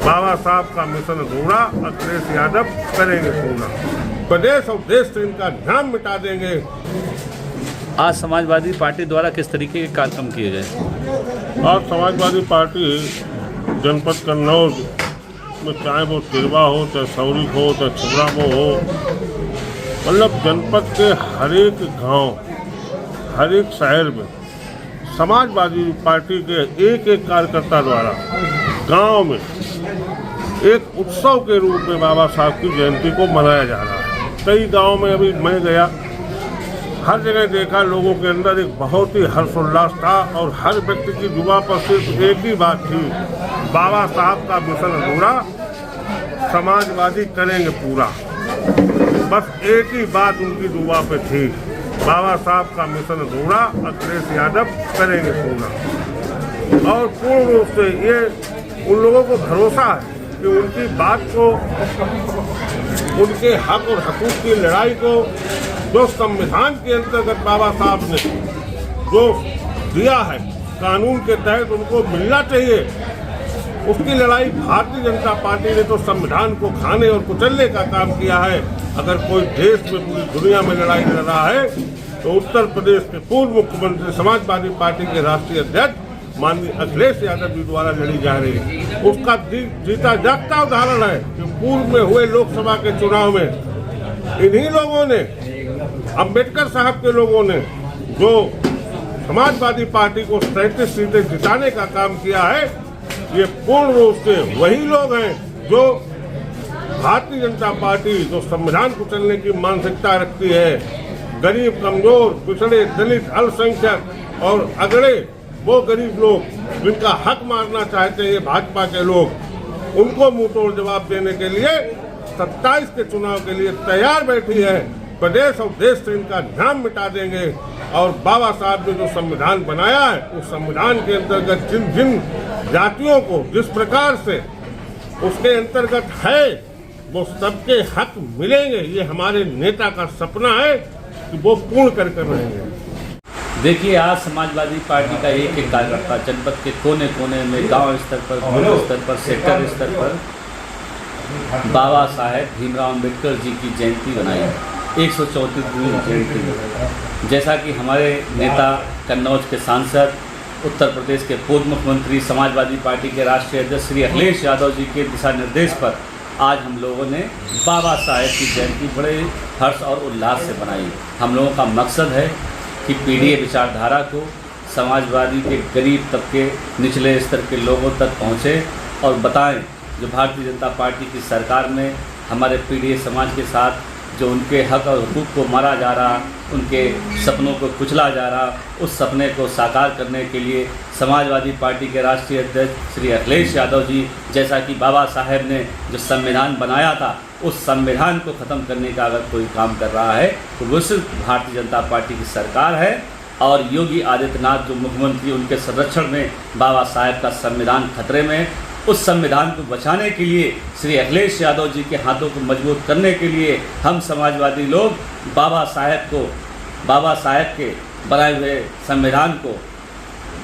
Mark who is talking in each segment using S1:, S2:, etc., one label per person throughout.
S1: बाबा साहब का मिशन अधूरा, अखिलेश यादव करेंगे पूरा। प्रदेश और देश से इनका ध्यान मिटा देंगे।
S2: आज समाजवादी पार्टी द्वारा किस तरीके के कार्यक्रम किए गए?
S1: आज समाजवादी पार्टी जनपद कन्नौज में, चाहे वो तिरवा हो, चाहे सौरी हो, चाहे छिबरामऊ हो, मतलब जनपद के हर एक गांव, हर एक शहर में समाजवादी पार्टी के एक एक कार्यकर्ता द्वारा गांव में एक उत्सव के रूप में बाबा साहब की जयंती को मनाया जा रहा है। कई गांव में अभी मैं गया, हर जगह देखा लोगों के अंदर एक बहुत ही हर्षोल्लास था और हर व्यक्ति की जुबान पर सिर्फ एक ही बात थी, बाबा साहब का मिशन अधूरा, समाजवादी करेंगे पूरा। बस एक ही बात उनकी जुबान पे थी, बाबा साहब का मिशन अधूरा, अखिलेश यादव करेंगे पूरा। और पूर्ण रूप से ये उन लोगों को भरोसा है कि उनकी बात को, उनके हक और हकूक़ की लड़ाई को जो संविधान के अंतर्गत बाबा साहब ने जो दिया है, कानून के तहत उनको मिलना चाहिए, उसकी लड़ाई भारतीय जनता पार्टी ने तो संविधान को खाने और कुचलने का काम किया है। अगर कोई देश में, पूरी दुनिया में लड़ाई लड़ रहा है तो उत्तर प्रदेश के पूर्व मुख्यमंत्री, समाजवादी पार्टी के राष्ट्रीय अध्यक्ष माननीय अखिलेश यादव जी द्वारा लड़ी जा रही है। उसका जीता जागता उदाहरण है कि पूर्व में हुए लोकसभा के चुनाव में इन्हीं लोगों ने, अम्बेडकर साहब के लोगों ने, जो समाजवादी पार्टी को 37 सीटें जिताने का काम किया है, ये पूर्ण रूप से वही लोग हैं जो भारतीय जनता पार्टी, जो संविधान को चलने की मानसिकता रखती है, गरीब, कमजोर, पिछड़े, दलित, अल्पसंख्यक और अगड़े वो गरीब लोग जिनका हक मारना चाहते हैं भाजपा के लोग, उनको मुंहतोड़ जवाब देने के लिए 27 के चुनाव के लिए तैयार बैठी है। प्रदेश और देश से इनका ध्यान मिटा देंगे और बाबा साहब ने जो संविधान बनाया है, उस संविधान के अंतर्गत जिन जिन जातियों को जिस प्रकार से उसके अंतर्गत है, वो सबके हक मिलेंगे। ये हमारे नेता का सपना है कि वो पूर्ण कर रहेंगे।
S2: देखिए, आज समाजवादी पार्टी का एक एक कार्यकर्ता जनपद के कोने कोने में, गांव स्तर पर, बूथ स्तर पर, सेक्टर स्तर पर बाबा साहेब भीमराव अम्बेडकर जी की जयंती बनाई, 134वीं जयंती। जैसा कि हमारे नेता, कन्नौज के सांसद, उत्तर प्रदेश के पूर्व मुख्यमंत्री, समाजवादी पार्टी के राष्ट्रीय अध्यक्ष श्री अखिलेश यादव जी के दिशा निर्देश पर आज हम लोगों ने बाबा साहेब की जयंती बड़े हर्ष और उल्लास से बनाई। हम लोगों का मकसद है कि पीढ़ी विचारधारा को समाजवादी के गरीब तबके, निचले स्तर के लोगों तक पहुँचे और बताएं जो भारतीय जनता पार्टी की सरकार में हमारे पीढ़ी समाज के साथ जो उनके हक और हुकूक को मारा जा रहा, उनके सपनों को कुचला जा रहा, उस सपने को साकार करने के लिए समाजवादी पार्टी के राष्ट्रीय अध्यक्ष श्री अखिलेश यादव जी, जैसा कि बाबा साहेब ने जो संविधान बनाया था, उस संविधान को ख़त्म करने का अगर कोई काम कर रहा है तो वो सिर्फ भारतीय जनता पार्टी की सरकार है। और योगी आदित्यनाथ जो मुख्यमंत्री, उनके संरक्षण में बाबा साहेब का संविधान खतरे में, उस संविधान को बचाने के लिए, श्री अखिलेश यादव जी के हाथों को मजबूत करने के लिए हम समाजवादी लोग बाबा साहेब के बनाए हुए संविधान को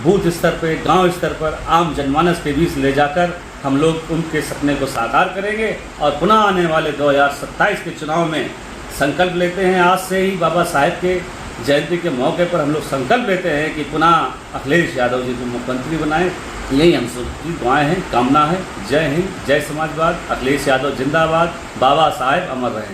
S2: बूथ स्तर पर, गांव स्तर पर, आम जनमानस के बीच ले जाकर हम लोग उनके सपने को साकार करेंगे और पुनः आने वाले 2027 के चुनाव में संकल्प लेते हैं। आज से ही बाबा साहेब के जयंती के मौके पर हम लोग संकल्प लेते हैं कि पुनः अखिलेश यादव जी को मुख्यमंत्री बनाएं। यही हम सबकी दुआएं हैं, कामना है। जय हिंद, जय समाजवाद, अखिलेश यादव जिंदाबाद, बाबा साहेब अमर रहें।